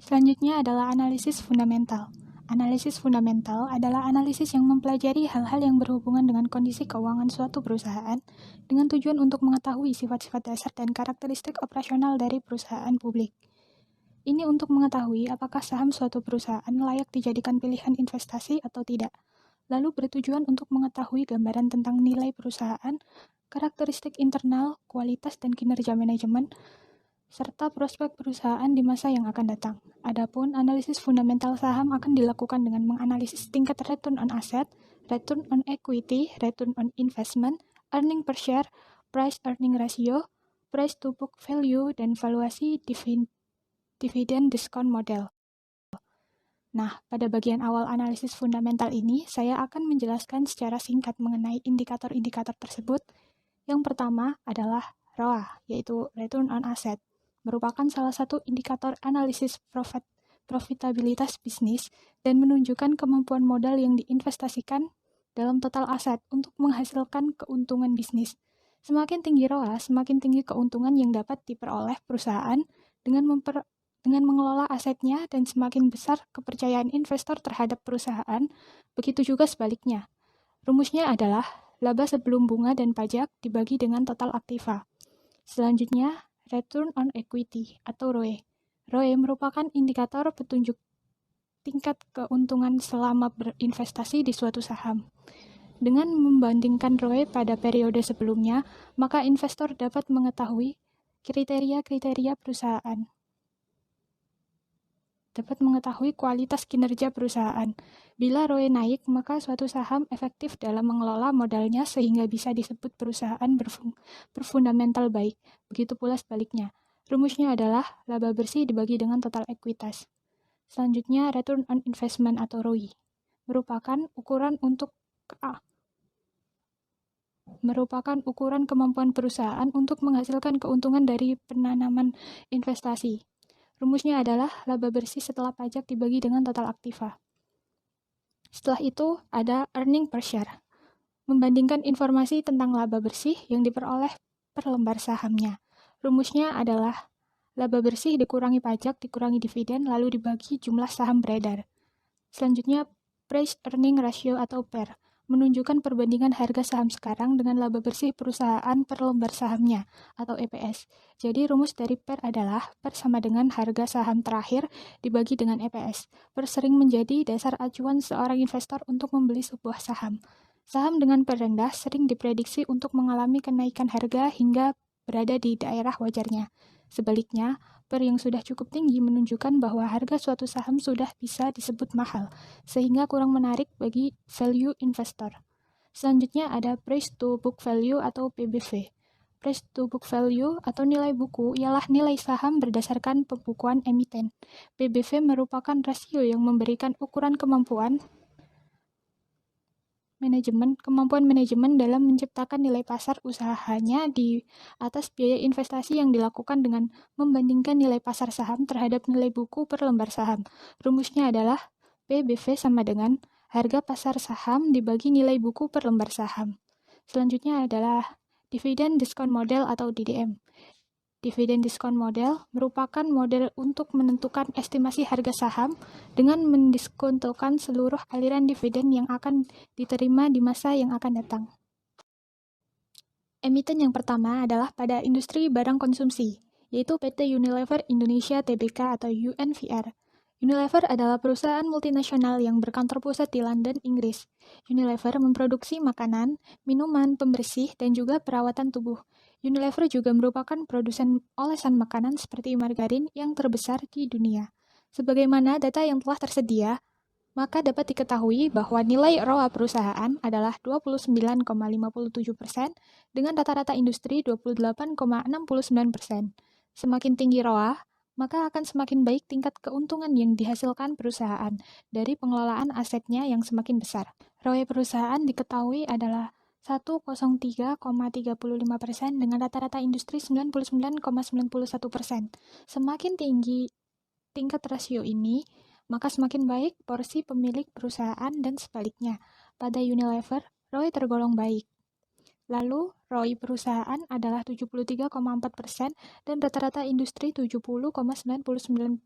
Selanjutnya adalah analisis fundamental. Analisis fundamental adalah analisis yang mempelajari hal-hal yang berhubungan dengan kondisi keuangan suatu perusahaan dengan tujuan untuk mengetahui sifat-sifat dasar dan karakteristik operasional dari perusahaan publik. Ini untuk mengetahui apakah saham suatu perusahaan layak dijadikan pilihan investasi atau tidak. Lalu bertujuan untuk mengetahui gambaran tentang nilai perusahaan, karakteristik internal, kualitas dan kinerja manajemen, serta prospek perusahaan di masa yang akan datang. Adapun analisis fundamental saham akan dilakukan dengan menganalisis tingkat return on asset, return on equity, return on investment, earning per share, price earning ratio, price to book value, dan valuasi dividend discount model. Nah, pada bagian awal analisis fundamental ini, saya akan menjelaskan secara singkat mengenai indikator-indikator tersebut. Yang pertama adalah ROA, yaitu Return on Asset, merupakan salah satu indikator analisis profitabilitas bisnis dan menunjukkan kemampuan modal yang diinvestasikan dalam total aset untuk menghasilkan keuntungan bisnis. Semakin tinggi ROA, semakin tinggi keuntungan yang dapat diperoleh perusahaan dengan mengelola asetnya, dan semakin besar kepercayaan investor terhadap perusahaan, begitu juga sebaliknya. Rumusnya adalah laba sebelum bunga dan pajak dibagi dengan total aktiva. Selanjutnya, Return on Equity atau ROE. ROE merupakan indikator petunjuk tingkat keuntungan selama berinvestasi di suatu saham. Dengan membandingkan ROE pada periode sebelumnya, maka investor dapat mengetahui kriteria-kriteria perusahaan, dapat mengetahui kualitas kinerja perusahaan. Bila ROE naik, maka suatu saham efektif dalam mengelola modalnya sehingga bisa disebut perusahaan berfundamental baik. Begitu pula sebaliknya. Rumusnya adalah laba bersih dibagi dengan total ekuitas. Selanjutnya, Return on Investment atau ROI merupakan ukuran kemampuan perusahaan untuk menghasilkan keuntungan dari penanaman investasi. Rumusnya adalah laba bersih setelah pajak dibagi dengan total aktiva. Setelah itu ada earning per share, membandingkan informasi tentang laba bersih yang diperoleh per lembar sahamnya. Rumusnya adalah laba bersih dikurangi pajak dikurangi dividen lalu dibagi jumlah saham beredar. Selanjutnya price earning ratio atau PER, menunjukkan perbandingan harga saham sekarang dengan laba bersih perusahaan per lembar sahamnya, atau EPS. Jadi rumus dari PER adalah PER sama dengan harga saham terakhir dibagi dengan EPS. PER sering menjadi dasar acuan seorang investor untuk membeli sebuah saham. Saham dengan PER rendah sering diprediksi untuk mengalami kenaikan harga hingga berada di daerah wajarnya. Sebaliknya, PER yang sudah cukup tinggi menunjukkan bahwa harga suatu saham sudah bisa disebut mahal, sehingga kurang menarik bagi value investor. Selanjutnya ada price to book value atau PBV. Price to book value atau nilai buku ialah nilai saham berdasarkan pembukuan emiten. PBV merupakan rasio yang memberikan ukuran kemampuan manajemen dalam menciptakan nilai pasar usahanya di atas biaya investasi yang dilakukan dengan membandingkan nilai pasar saham terhadap nilai buku per lembar saham. Rumusnya adalah PBV sama dengan harga pasar saham dibagi nilai buku per lembar saham. Selanjutnya adalah Dividend Discount Model atau DDM. Dividend Discount Model merupakan model untuk menentukan estimasi harga saham dengan mendiskontokan seluruh aliran dividen yang akan diterima di masa yang akan datang. Emiten yang pertama adalah pada industri barang konsumsi, yaitu PT Unilever Indonesia Tbk atau UNVR. Unilever adalah perusahaan multinasional yang berkantor pusat di London, Inggris. Unilever memproduksi makanan, minuman, pembersih, dan juga perawatan tubuh. Unilever juga merupakan produsen olesan makanan seperti margarin yang terbesar di dunia. Sebagaimana data yang telah tersedia, maka dapat diketahui bahwa nilai ROA perusahaan adalah 29,57% dengan rata-rata industri 28,69%. Semakin tinggi ROA, maka akan semakin baik tingkat keuntungan yang dihasilkan perusahaan dari pengelolaan asetnya yang semakin besar. ROE perusahaan diketahui adalah 103,35% dengan rata-rata industri 99,91%. Semakin tinggi tingkat rasio ini, maka semakin baik porsi pemilik perusahaan dan sebaliknya. Pada Unilever, ROE tergolong baik. Lalu, ROI perusahaan adalah 73,4% dan rata-rata industri 70,99%.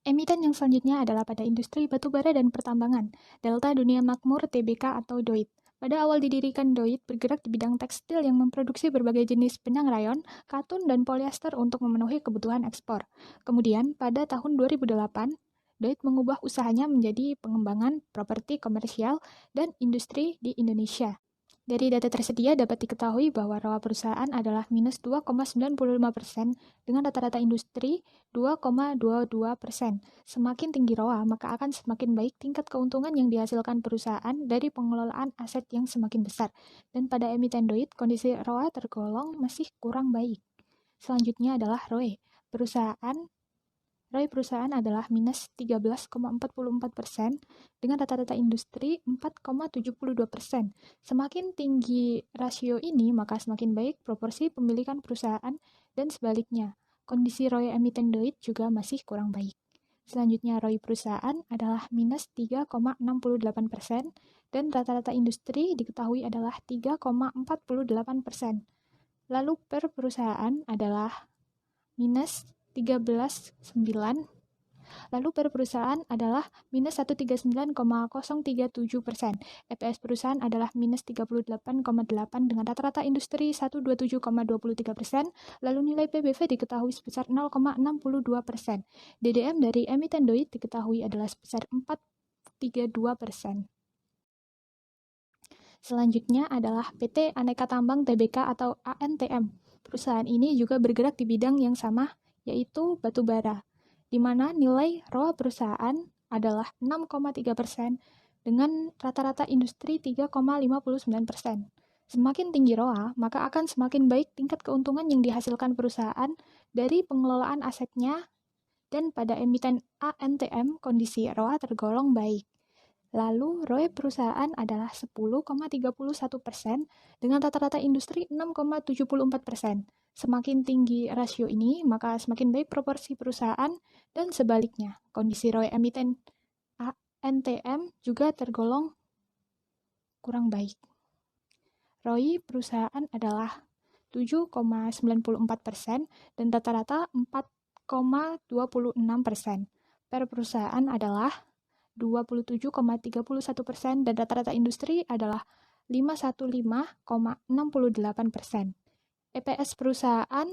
Emiten yang selanjutnya adalah pada industri batubara dan pertambangan, Delta Dunia Makmur Tbk atau DOIT. Pada awal didirikan DOIT bergerak di bidang tekstil yang memproduksi berbagai jenis benang rayon, katun, dan polyester untuk memenuhi kebutuhan ekspor. Kemudian, pada tahun 2008, DOIT mengubah usahanya menjadi pengembangan properti komersial dan industri di Indonesia. Dari data tersedia dapat diketahui bahwa ROA perusahaan adalah minus 2,95% dengan rata-rata industri 2,22%. Semakin tinggi ROA, maka akan semakin baik tingkat keuntungan yang dihasilkan perusahaan dari pengelolaan aset yang semakin besar. Dan pada emiten DOIT, kondisi ROA tergolong masih kurang baik. Selanjutnya adalah ROE. ROE perusahaan adalah minus 13,44% dengan rata-rata industri 4,72%. Semakin tinggi rasio ini, maka semakin baik proporsi pemilikan perusahaan dan sebaliknya. Kondisi ROE emiten DOIT juga masih kurang baik. Selanjutnya, ROI perusahaan adalah minus 3,68% dan rata-rata industri diketahui adalah 3,48%. Lalu per perusahaan adalah minus 13,9%. Lalu per perusahaan adalah minus 139,037%. EPS perusahaan adalah minus 38,8 dengan rata-rata industri 127,23%. Lalu nilai PBV diketahui sebesar 0,62%. DDM dari emiten DOIT diketahui adalah sebesar 4,32%. Selanjutnya adalah PT Aneka Tambang Tbk atau ANTM. Perusahaan ini juga bergerak di bidang yang sama, yaitu batubara, di mana nilai ROA perusahaan adalah 6,3% dengan rata-rata industri 3,59%. Semakin tinggi ROA, maka akan semakin baik tingkat keuntungan yang dihasilkan perusahaan dari pengelolaan asetnya, dan pada emiten ANTM kondisi ROA tergolong baik. Lalu, ROE perusahaan adalah 10,31% dengan rata-rata industri 6,74%. Semakin tinggi rasio ini, maka semakin baik proporsi perusahaan dan sebaliknya. Kondisi ROE emiten ANTM juga tergolong kurang baik. ROI perusahaan adalah 7,94% dan rata-rata 4,26%. Per perusahaan adalah 27,31% dan rata-rata industri adalah 515,68%. EPS perusahaan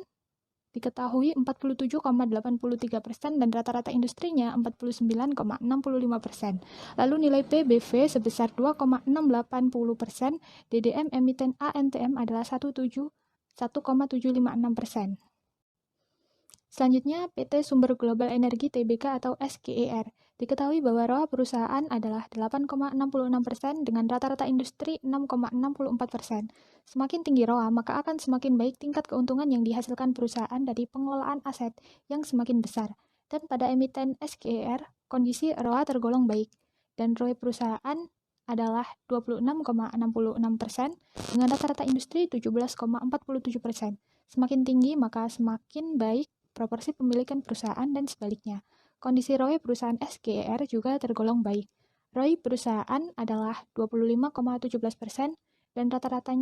diketahui 47,83% dan rata-rata industrinya 49,65%. Lalu nilai PBV sebesar 2,680%, DDM emiten ANTM adalah 1,756%. Selanjutnya, PT Sumber Global Energi Tbk atau SGER. Diketahui bahwa ROA perusahaan adalah 8,66% dengan rata-rata industri 6,64%. Semakin tinggi ROA, maka akan semakin baik tingkat keuntungan yang dihasilkan perusahaan dari pengelolaan aset yang semakin besar. Dan pada emiten SGER, kondisi ROA tergolong baik. Dan ROE perusahaan adalah 26,66% dengan rata-rata industri 17,47%. Semakin tinggi, maka semakin baik proporsi pemilikan perusahaan dan sebaliknya. Kondisi ROE perusahaan SGER juga tergolong baik. ROI perusahaan adalah 25,17% dan rata-rata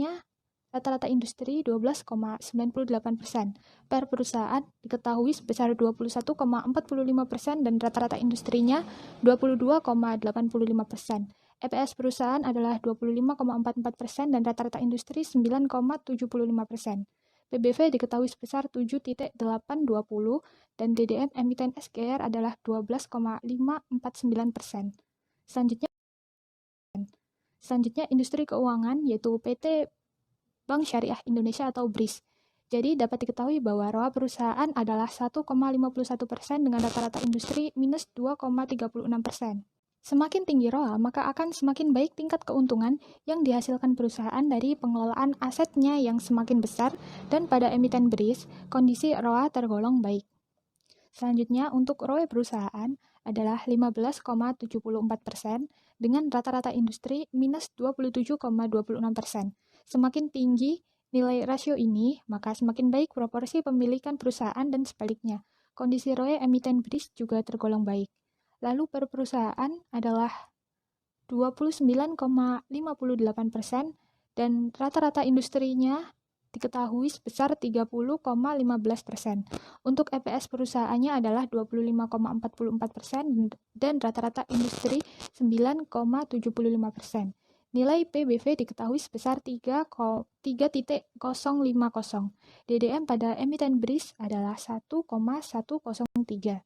industri 12,98%. Per perusahaan diketahui sebesar 21,45% dan rata-rata industrinya 22,85%. EPS perusahaan adalah 25,44% dan rata-rata industri 9,75%. PBV diketahui sebesar 7,820 dan DDM emiten SGR adalah 12,549%. Selanjutnya industri keuangan yaitu PT Bank Syariah Indonesia atau BRIS. Jadi dapat diketahui bahwa ROA perusahaan adalah 1,51% dengan rata-rata industri minus 2,36%. Semakin tinggi ROA, maka akan semakin baik tingkat keuntungan yang dihasilkan perusahaan dari pengelolaan asetnya yang semakin besar, dan pada emiten BRIS, kondisi ROA tergolong baik. Selanjutnya, untuk ROE perusahaan adalah 15,74% dengan rata-rata industri minus 27,26%. Semakin tinggi nilai rasio ini, maka semakin baik proporsi pemilikan perusahaan dan sebaliknya. Kondisi ROE emiten BRIS juga tergolong baik. Lalu per perusahaan adalah 29,58% dan rata-rata industrinya diketahui sebesar 30,15%. Untuk EPS perusahaannya adalah 25,44% dan rata-rata industri 9,75%. Nilai PBV diketahui sebesar 3,050. DDM pada emiten BRIS adalah 1,103.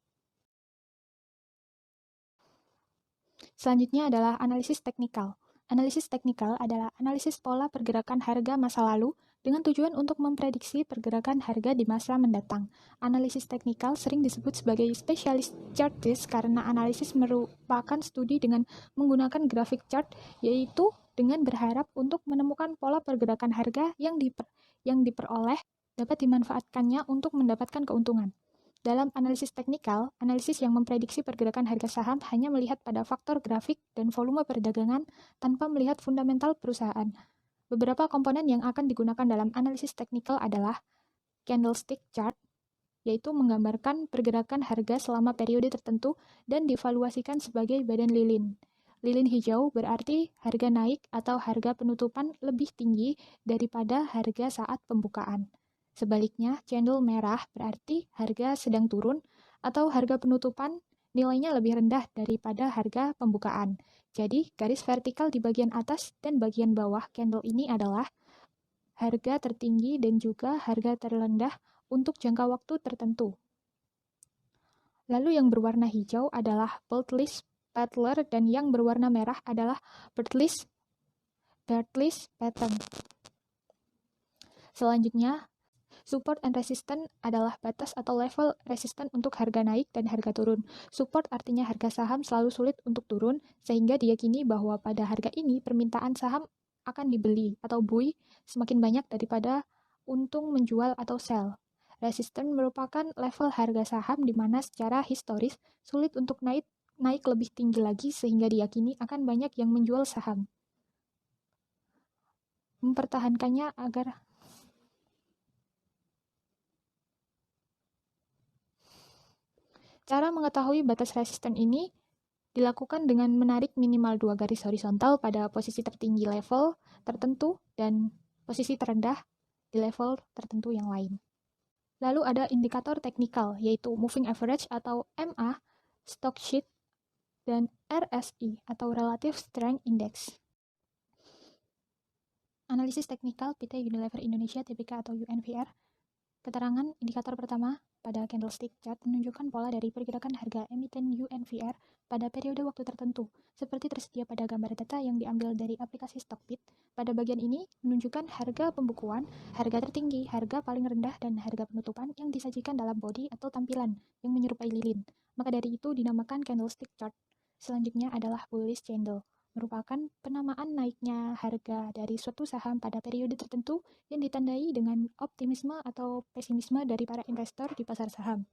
Selanjutnya adalah analisis teknikal. Analisis teknikal adalah analisis pola pergerakan harga masa lalu dengan tujuan untuk memprediksi pergerakan harga di masa mendatang. Analisis teknikal sering disebut sebagai specialist chartist karena analisis merupakan studi dengan menggunakan grafik chart, yaitu dengan berharap untuk menemukan pola pergerakan harga yang diperoleh dapat dimanfaatkannya untuk mendapatkan keuntungan. Dalam analisis teknikal, analisis yang memprediksi pergerakan harga saham hanya melihat pada faktor grafik dan volume perdagangan tanpa melihat fundamental perusahaan. Beberapa komponen yang akan digunakan dalam analisis teknikal adalah candlestick chart, yaitu menggambarkan pergerakan harga selama periode tertentu dan dievaluasikan sebagai badan lilin. Lilin hijau berarti harga naik atau harga penutupan lebih tinggi daripada harga saat pembukaan. Sebaliknya, candle merah berarti harga sedang turun atau harga penutupan nilainya lebih rendah daripada harga pembukaan. Jadi, garis vertikal di bagian atas dan bagian bawah candle ini adalah harga tertinggi dan juga harga terendah untuk jangka waktu tertentu. Lalu yang berwarna hijau adalah bullish Pattern dan yang berwarna merah adalah bearish pattern. Selanjutnya, support and resistance adalah batas atau level resisten untuk harga naik dan harga turun. Support artinya harga saham selalu sulit untuk turun, sehingga diyakini bahwa pada harga ini permintaan saham akan dibeli atau buy semakin banyak daripada untung menjual atau sell. Resisten merupakan level harga saham di mana secara historis sulit untuk naik lebih tinggi lagi sehingga diyakini akan banyak yang menjual saham. Mempertahankannya agar cara mengetahui batas resisten ini dilakukan dengan menarik minimal 2 garis horizontal pada posisi tertinggi level tertentu dan posisi terendah di level tertentu yang lain. Lalu ada indikator teknikal, yaitu Moving Average atau MA, Stock Sheet, dan RSI atau Relative Strength Index. Analisis teknikal PT Unilever Indonesia Tbk atau UNVR. Keterangan indikator pertama pada candlestick chart menunjukkan pola dari pergerakan harga emiten UNVR pada periode waktu tertentu, seperti tersedia pada gambar data yang diambil dari aplikasi Stockbit. Pada bagian ini menunjukkan harga pembukuan, harga tertinggi, harga paling rendah, dan harga penutupan yang disajikan dalam body atau tampilan yang menyerupai lilin. Maka dari itu dinamakan candlestick chart. Selanjutnya adalah bullish candle, merupakan penamaan naiknya harga dari suatu saham pada periode tertentu yang ditandai dengan optimisme atau pesimisme dari para investor di pasar saham.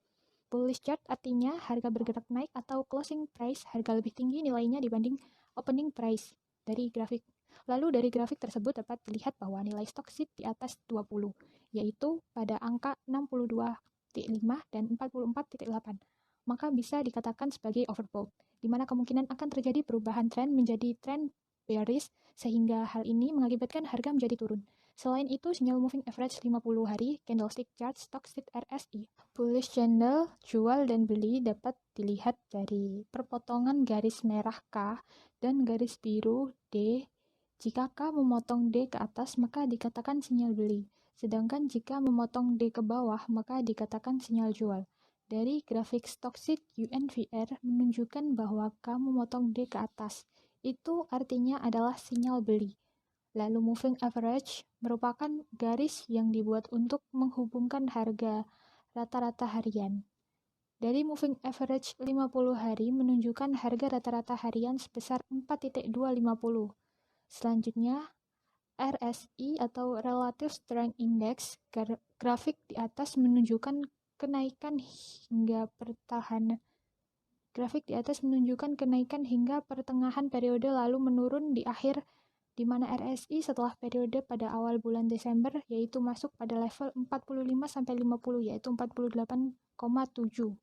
Bullish chart artinya harga bergerak naik atau closing price harga lebih tinggi nilainya dibanding opening price dari grafik. Lalu dari grafik tersebut dapat dilihat bahwa nilai stock sheet di atas 20, yaitu pada angka 62,5 dan 44,8. Maka bisa dikatakan sebagai overbought, di mana kemungkinan akan terjadi perubahan tren menjadi tren bearish, sehingga hal ini mengakibatkan harga menjadi turun. Selain itu, sinyal moving average 50 hari, candlestick chart, stock sheet RSI. Bullish candle, jual dan beli dapat dilihat dari perpotongan garis merah K dan garis biru D. Jika K memotong D ke atas, maka dikatakan sinyal beli. Sedangkan jika memotong D ke bawah, maka dikatakan sinyal jual. Dari grafik stock sheet UNVR menunjukkan bahwa K memotong D ke atas. Itu artinya adalah sinyal beli. Lalu moving average merupakan garis yang dibuat untuk menghubungkan harga rata-rata harian. Dari moving average 50 hari menunjukkan harga rata-rata harian sebesar 4.250. Selanjutnya, RSI atau Relative Strength Index, grafik di atas menunjukkan kenaikan hingga pertengahan periode lalu menurun di akhir, di mana RSI setelah periode pada awal bulan Desember yaitu masuk pada level 45-50 yaitu 48,7.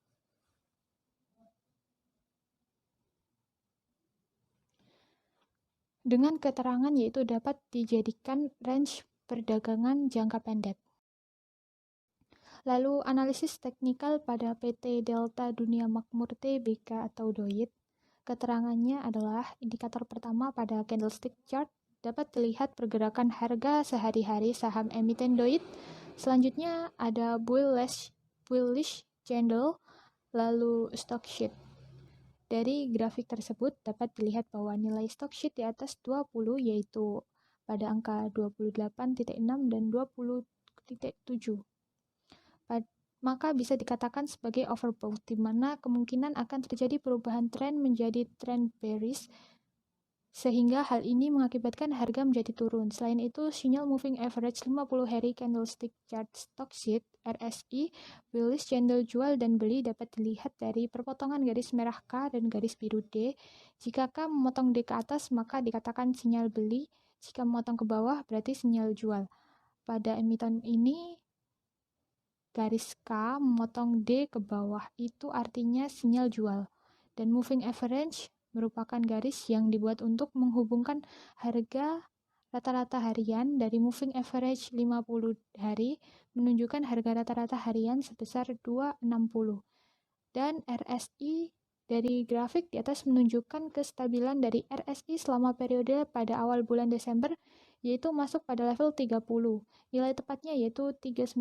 Dengan keterangan yaitu dapat dijadikan range perdagangan jangka pendek. Lalu analisis teknikal pada PT Delta Dunia Makmur Tbk atau DOIT. Keterangannya adalah indikator pertama pada candlestick chart dapat dilihat pergerakan harga sehari-hari saham emiten DOIT. Selanjutnya ada bullish candle, lalu stock sheet. Dari grafik tersebut dapat dilihat bahwa nilai stock sheet di atas 20 yaitu pada angka 28.6 dan 20.7. Maka bisa dikatakan sebagai overbought, di mana kemungkinan akan terjadi perubahan tren menjadi tren bearish, sehingga hal ini mengakibatkan harga menjadi turun. Selain itu, sinyal moving average 50 hari candlestick chart stock sheet RSI, bullish candle jual dan beli dapat dilihat dari perpotongan garis merah K dan garis biru D. Jika K memotong D ke atas, maka dikatakan sinyal beli. Jika memotong ke bawah, berarti sinyal jual. Pada emiten ini, garis K memotong D ke bawah, itu artinya sinyal jual. Dan moving average merupakan garis yang dibuat untuk menghubungkan harga rata-rata harian dari moving average 50 hari menunjukkan harga rata-rata harian sebesar 260. Dan RSI dari grafik di atas menunjukkan kestabilan dari RSI selama periode pada awal bulan Desember, yaitu masuk pada level 30. Nilai tepatnya yaitu 39.0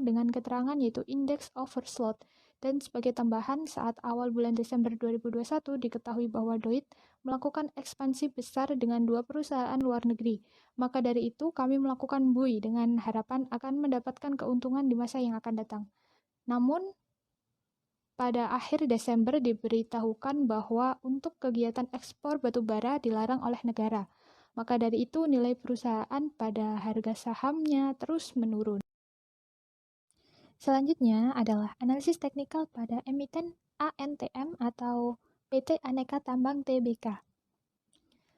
dengan keterangan yaitu index oversold. Dan sebagai tambahan, saat awal bulan Desember 2021 diketahui bahwa DOIT melakukan ekspansi besar dengan 2 perusahaan luar negeri. Maka dari itu kami melakukan buy dengan harapan akan mendapatkan keuntungan di masa yang akan datang. Namun, pada akhir Desember diberitahukan bahwa untuk kegiatan ekspor batubara dilarang oleh negara. Maka dari itu nilai perusahaan pada harga sahamnya terus menurun. Selanjutnya adalah analisis teknikal pada emiten ANTM atau PT Aneka Tambang Tbk.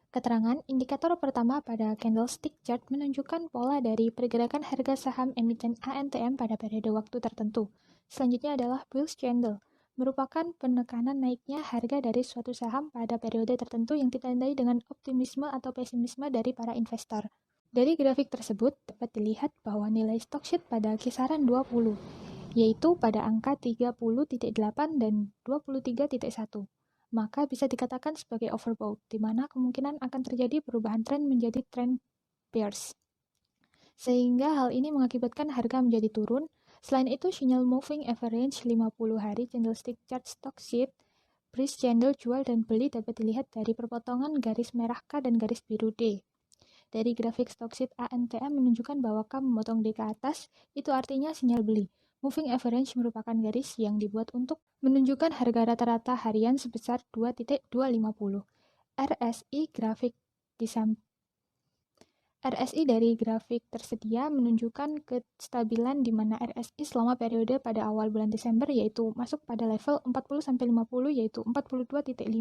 Keterangan indikator pertama pada candlestick chart menunjukkan pola dari pergerakan harga saham emiten ANTM pada periode waktu tertentu. Selanjutnya adalah bullish candle, merupakan penekanan naiknya harga dari suatu saham pada periode tertentu yang ditandai dengan optimisme atau pesimisme dari para investor. Dari grafik tersebut dapat dilihat bahwa nilai stock sheet pada kisaran 20, yaitu pada angka 30.8 dan 23.1. Maka bisa dikatakan sebagai overbought, di mana kemungkinan akan terjadi perubahan tren menjadi tren bearish. Sehingga hal ini mengakibatkan harga menjadi turun. Selain itu, sinyal moving average 50 hari candlestick chart stock sheet, bullish candle jual dan beli dapat dilihat dari perpotongan garis merah K dan garis biru D. Dari grafik stock sheet ANTM menunjukkan bahwa K memotong D ke atas, itu artinya sinyal beli. Moving average merupakan garis yang dibuat untuk menunjukkan harga rata-rata harian sebesar 2.250. RSI dari grafik tersedia menunjukkan kestabilan di mana RSI selama periode pada awal bulan Desember yaitu masuk pada level 40-50 yaitu 42.5.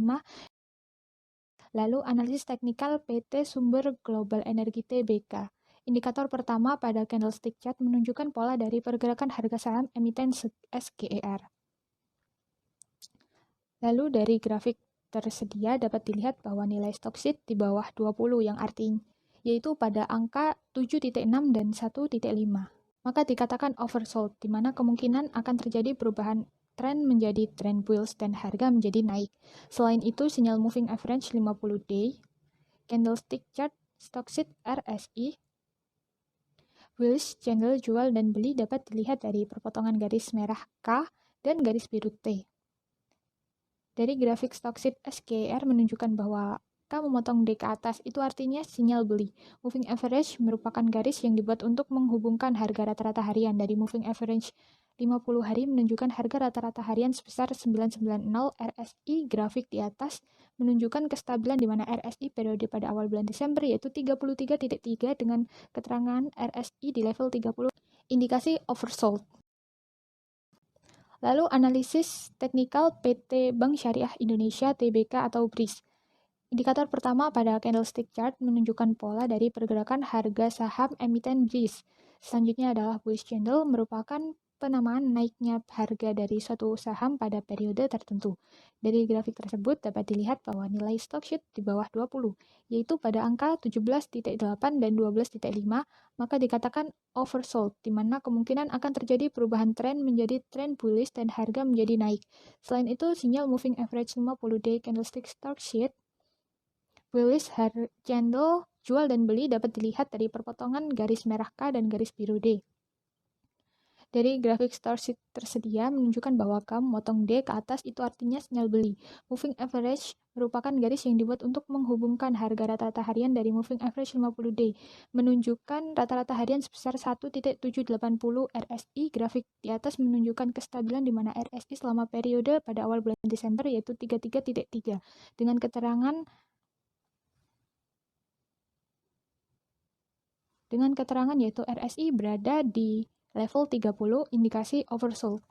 Lalu analisis teknikal PT Sumber Global Energi Tbk. Indikator pertama pada candlestick chart menunjukkan pola dari pergerakan harga saham emiten SGER. Lalu dari grafik tersedia dapat dilihat bahwa nilai stock sheet di bawah 20 yang artinya yaitu pada angka 7.6 dan 1.5. Maka dikatakan oversold, di mana kemungkinan akan terjadi perubahan tren menjadi tren bullish dan harga menjadi naik. Selain itu, sinyal moving average 50 day, candlestick chart stock sheet RSI, bullish candle jual dan beli dapat dilihat dari perpotongan garis merah K dan garis biru T. Dari grafik stock sheet SGR menunjukkan bahwa K memotong D ke atas, itu artinya sinyal beli. Moving average merupakan garis yang dibuat untuk menghubungkan harga rata-rata harian. Dari moving average 50 hari menunjukkan harga rata-rata harian sebesar 990. RSI grafik di atas menunjukkan kestabilan di mana RSI periode pada awal bulan Desember yaitu 33.3 dengan keterangan RSI di level 30. Indikasi oversold. Lalu analisis teknikal PT Bank Syariah Indonesia Tbk atau BRIS. Indikator pertama pada candlestick chart menunjukkan pola dari pergerakan harga saham emiten BRIS. Selanjutnya adalah bullish candle, merupakan penamaan naiknya harga dari suatu saham pada periode tertentu. Dari grafik tersebut dapat dilihat bahwa nilai stock sheet di bawah 20, yaitu pada angka 17.8 dan 12.5, maka dikatakan oversold, di mana kemungkinan akan terjadi perubahan tren menjadi tren bullish dan harga menjadi naik. Selain itu, sinyal moving average 50-day candlestick stock sheet bullish candle jual dan beli dapat dilihat dari perpotongan garis merah K dan garis biru D. Dari grafik stock sheet tersedia menunjukkan bahwa K memotong D ke atas itu artinya sinyal beli. Moving average merupakan garis yang dibuat untuk menghubungkan harga rata-rata harian dari moving average 50-day, menunjukkan rata-rata harian sebesar 1.780 RSI. Grafik di atas menunjukkan kestabilan di mana RSI selama periode pada awal bulan Desember yaitu 33.3 dengan keterangan yaitu RSI berada di level 30, indikasi oversold.